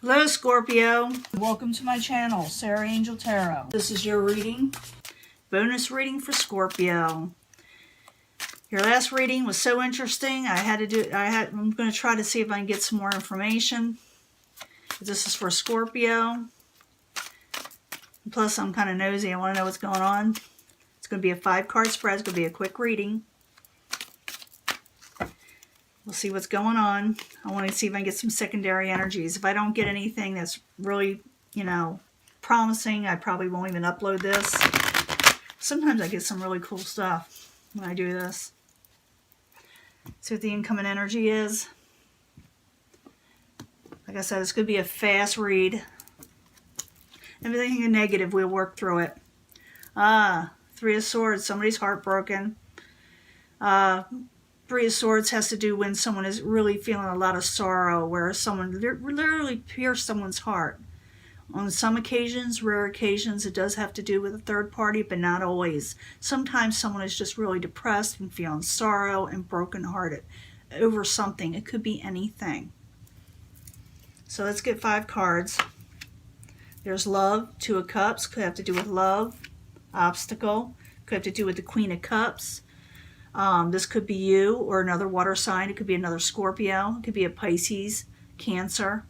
Hello Scorpio, welcome to my channel, Sarah Angel Tarot. This is your reading, bonus reading for Scorpio. Your last reading was so interesting, I'm going to try to see if I can get some more information. This is for Scorpio. Plus I'm kind of nosy, I want to know what's going on. It's going to be a 5-card spread, it's going to be a quick reading. We'll see what's going on. I want to see if I can get some secondary energies. If I don't get anything that's really, promising, I probably won't even upload this. Sometimes I get some really cool stuff when I do this. See what the incoming energy is. Like I said, it's going to be a fast read. Everything negative, we'll work through it. 3 of Swords, somebody's heartbroken. 3 of Swords has to do when someone is really feeling a lot of sorrow, where someone literally pierced someone's heart. On some occasions, rare occasions, it does have to do with a third party, but not always. Sometimes someone is just really depressed and feeling sorrow and brokenhearted over something. It could be anything. So let's get 5 cards. There's love, 2 of Cups, could have to do with love. Obstacle, could have to do with the Queen of Cups. This could be you or another water sign. It could be another Scorpio. It could be a Pisces, Cancer.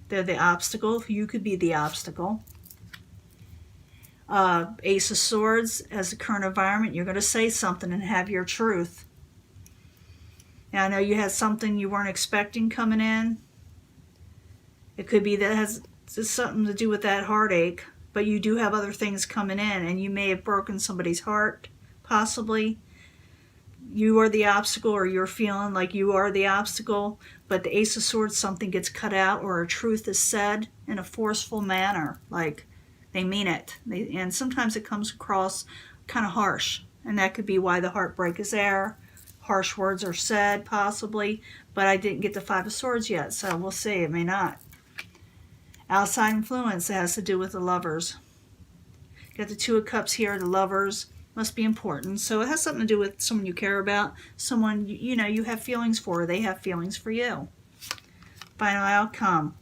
They're the obstacle. You could be the obstacle. Ace of Swords, as the current environment, you're going to say something and have your truth. Now, I know you had something you weren't expecting coming in. It could be that it has something to do with that heartache, but you do have other things coming in, and you may have broken somebody's heart, possibly. You are the obstacle, or you're feeling like you are the obstacle, but the Ace of Swords, something gets cut out, or a truth is said in a forceful manner, like they mean it. And sometimes it comes across kind of harsh, and that could be why the heartbreak is there. Harsh words are said, possibly, but I didn't get the 5 of Swords yet, so we'll see. It may not. Outside influence, that has to do with the lovers. Got the 2 of Cups here, the lovers. Must be important. So it has something to do with someone you care about, someone you have feelings for, they have feelings for you. Final outcome.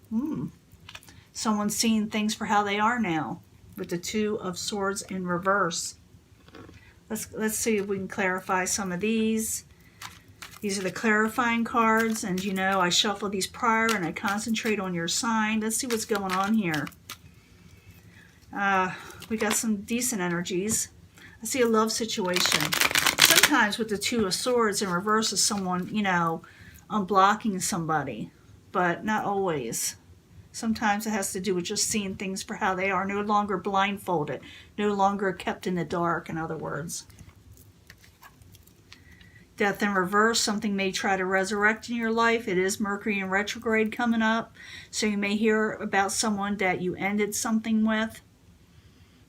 Someone's seeing things for how they are now, with the 2 of Swords in reverse. Let's see if we can clarify some of these. These are the clarifying cards, and I shuffle these prior and I concentrate on your sign. Let's see what's going on here. We got some decent energies. I see a love situation. Sometimes with the 2 of Swords in reverse is someone, unblocking somebody, but not always. Sometimes it has to do with just seeing things for how they are, no longer blindfolded, no longer kept in the dark, in other words. Death in reverse, something may try to resurrect in your life. It is Mercury in retrograde coming up, so you may hear about someone that you ended something with.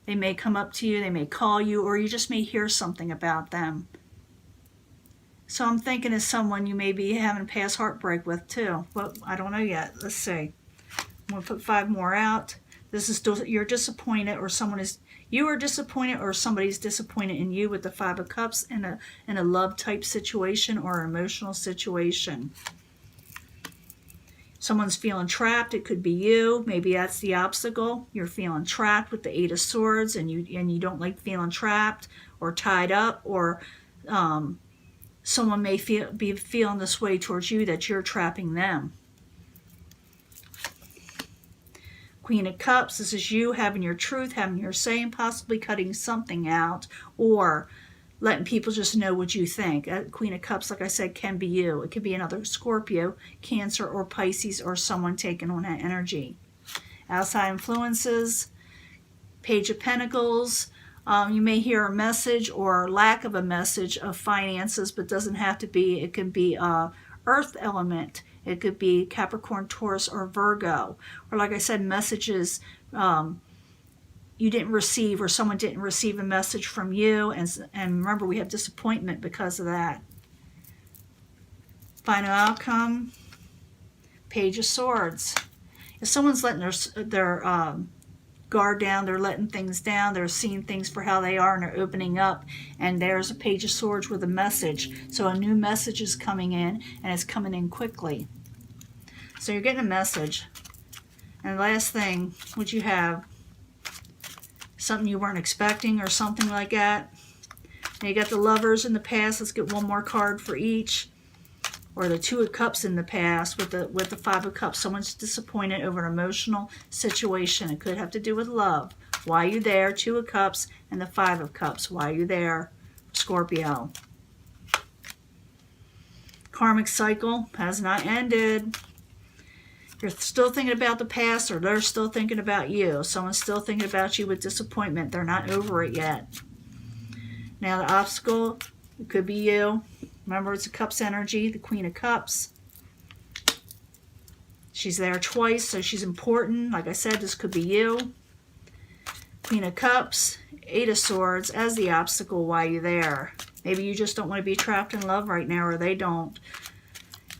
They may come up to you, they may call you, or you just may hear something about them. So I'm thinking of someone you may be having a past heartbreak with too, but I don't know yet. Let's see. I'm going to put 5 more out. This is you're disappointed, or you are disappointed, or somebody's disappointed in you with the 5 of Cups in a love type situation or emotional situation. Someone's feeling trapped. It could be you. Maybe that's the obstacle. You're feeling trapped with the 8 of Swords, and you don't like feeling trapped or tied up, or someone may be feeling this way towards you, that you're trapping them. Queen of Cups, this is you having your truth, having your say, and possibly cutting something out, or letting people just know what you think. Queen of Cups, like I said, can be you. It could be another Scorpio, Cancer, or Pisces, or someone taking on that energy. Outside influences, Page of Pentacles. You may hear a message or lack of a message of finances, but doesn't have to be. It can be earth element. It could be Capricorn, Taurus, or Virgo. Or like I said, messages you didn't receive, or someone didn't receive a message from you, and remember, we have disappointment because of that. Final outcome, Page of Swords. If someone's letting their guard down, they're letting things down, they're seeing things for how they are, and they're opening up, and there's a Page of Swords with a message. So a new message is coming in, and it's coming in quickly. So you're getting a message. And last thing, what you have, something you weren't expecting or something like that. Now you got the Lovers in the past. Let's get one more card for each. Or the Two of Cups in the past with the Five of Cups. Someone's disappointed over an emotional situation. It could have to do with love. Why are you there? Two of Cups and the Five of Cups. Why are you there? Scorpio. Karmic cycle has not ended. You're still thinking about the past, or they're still thinking about you. Someone's still thinking about you with disappointment. They're not over it yet. Now the obstacle, it could be you. Remember, it's a Cups energy, the Queen of Cups. She's there twice, so she's important. Like I said, this could be you. Queen of Cups, Eight of Swords as the obstacle. Why you there? Maybe you just don't want to be trapped in love right now, or they don't.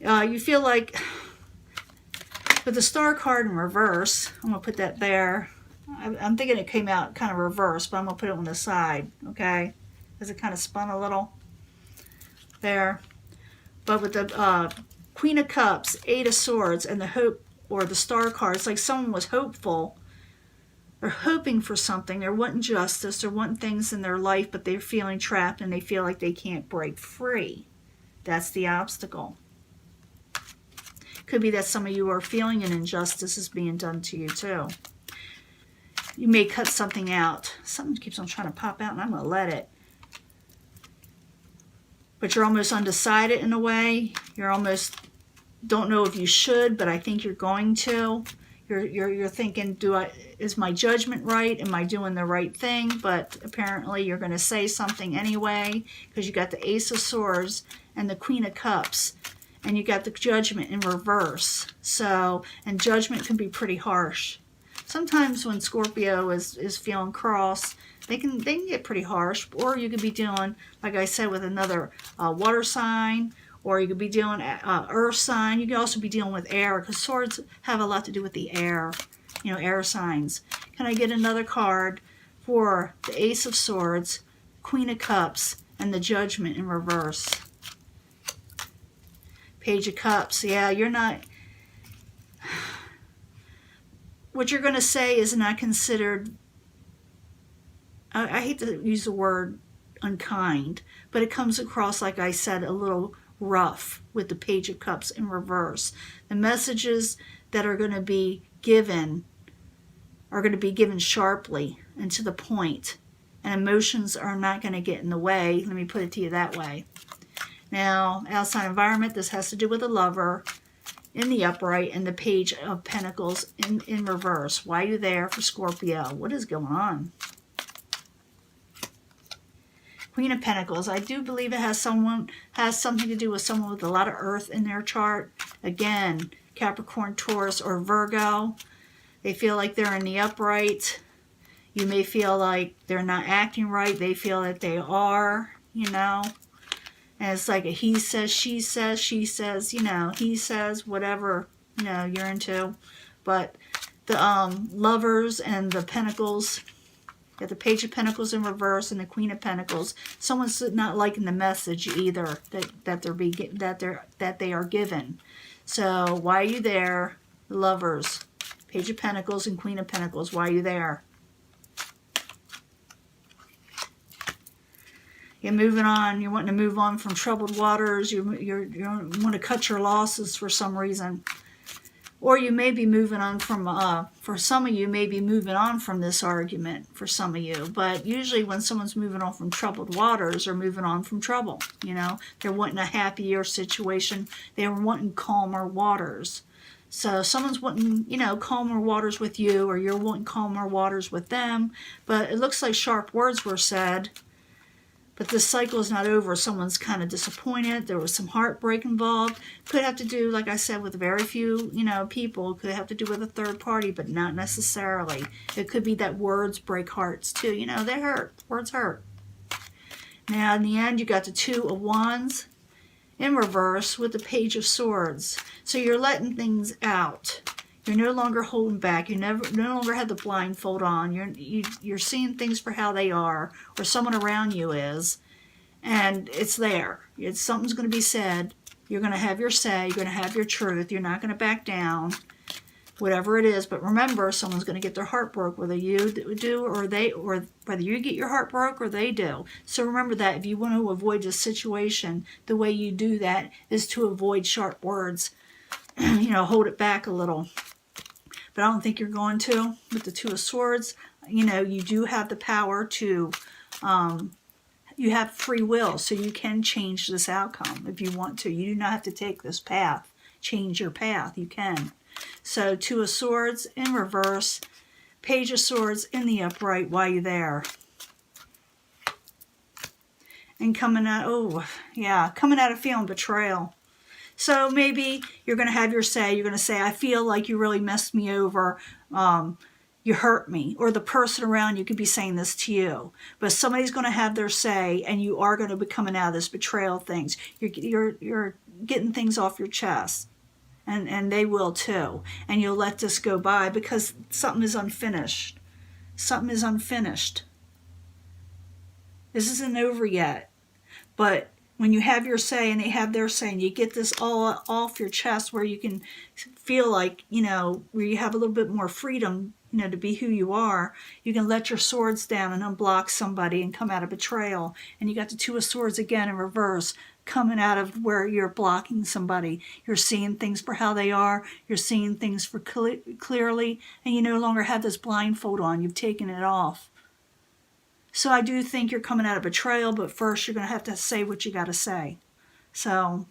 You feel like, with the Star card in reverse, I'm going to put that there. I'm thinking it came out kind of reverse, but I'm going to put it on the side, okay? Because it kind of spun a little there. But with the Queen of Cups, Eight of Swords, and the Hope, or the Star card, it's like someone was hopeful. They're hoping for something. They're wanting justice. They're wanting things in their life, but they're feeling trapped and they feel like they can't break free. That's the obstacle. Could be that some of you are feeling an injustice is being done to you too. You may cut something out. Something keeps on trying to pop out and I'm going to let it. But you're almost undecided in a way. You're almost don't know if you should, but I think you're going to. You're thinking, is my judgment right? Am I doing the right thing? But apparently you're going to say something anyway, because you got the Ace of Swords and the Queen of Cups, and you got the Judgment in reverse. So, and Judgment can be pretty harsh. Sometimes when Scorpio is feeling cross, they can get pretty harsh. Or you could be dealing, like I said, with another water sign. Or you could be dealing earth sign. You could also be dealing with air, because swords have a lot to do with the air. You know, air signs. Can I get another card for the Ace of Swords, Queen of Cups, and the Judgment in reverse? Page of Cups. Yeah, you're not... What you're going to say is not considered... I hate to use the word unkind, but it comes across, like I said, a little rough with the Page of Cups in reverse. The messages that are going to be given sharply and to the point, and emotions are not going to get in the way. Let me put it to you that way. Now, outside environment, this has to do with the Lover in the upright and the Page of Pentacles in reverse. Why are you there for Scorpio? What is going on? Queen of Pentacles. I do believe it has something to do with someone with a lot of earth in their chart. Again, Capricorn, Taurus, or Virgo. They feel like they're in the upright. You may feel like they're not acting right. They feel that they are, you know. And it's like a he says, she says, you know, he says, whatever, you know, you're into. But the Lovers and the Pentacles... Got the Page of Pentacles in reverse and the Queen of Pentacles. Someone's not liking the message either that they are given. So why are you there? Lovers, Page of Pentacles and Queen of Pentacles. Why are you there? You're moving on. You're wanting to move on from troubled waters. You want to cut your losses for some reason. Or you may be moving on from, for some of you, may be moving on from this argument for some of you. But usually when someone's moving on from troubled waters, they're moving on from trouble. You know, they're wanting a happier situation. They're wanting calmer waters. So someone's wanting, you know, calmer waters with you, or you're wanting calmer waters with them. But it looks like sharp words were said. But this cycle is not over. Someone's kind of disappointed. There was some heartbreak involved. Could have to do, like I said, with very few, you know, people. Could have to do with a third party, but not necessarily. It could be that words break hearts too. You know, they hurt. Words hurt. Now, in the end, you got the Two of Wands in reverse with the Page of Swords. So you're letting things out. You're no longer holding back. You no longer have the blindfold on. You're seeing things for how they are, or someone around you is, and it's there. Something's going to be said. You're going to have your say. You're going to have your truth. You're not going to back down. whatever it is. But remember, someone's going to get their heart broke, whether you do or whether you get your heart broke or they do. So remember that if you want to avoid this situation, the way you do that is to avoid sharp words. You know, hold it back a little. But I don't think you're going to. With the Two of Swords, you know, you do have the power to, you have free will, so you can change this outcome if you want to. You do not have to take this path, change your path. You can. So Two of Swords in reverse, Page of Swords in the upright while you're there. And coming out, oh, yeah, coming out of feeling betrayal. So maybe you're going to have your say. You're going to say, I feel like you really messed me over. You hurt me. Or the person around you could be saying this to you. But somebody's going to have their say, and you are going to be coming out of this betrayal things. You're getting things off your chest. And they will too. And you'll let this go by because something is unfinished. Something is unfinished. This isn't over yet. But when you have your say and they have their say, and you get this all off your chest where you can feel like, you know, where you have a little bit more freedom, you know, to be who you are, you can let your swords down and unblock somebody and come out of betrayal. And you got the Two of Swords again in reverse, coming out of where you're blocking somebody. You're seeing things for how they are. You're seeing things for clearly, and you no longer have this blindfold on. You've taken it off. So I do think you're coming out of betrayal, but first you're going to have to say what you got to say. So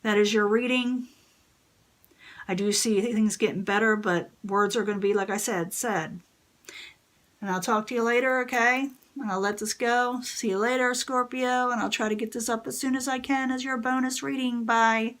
that is your reading. I do see things getting better, but words are going to be, like I said. And I'll talk to you later, okay? And I'll let this go. See you later, Scorpio. And I'll try to get this up as soon as I can as your bonus reading. Bye.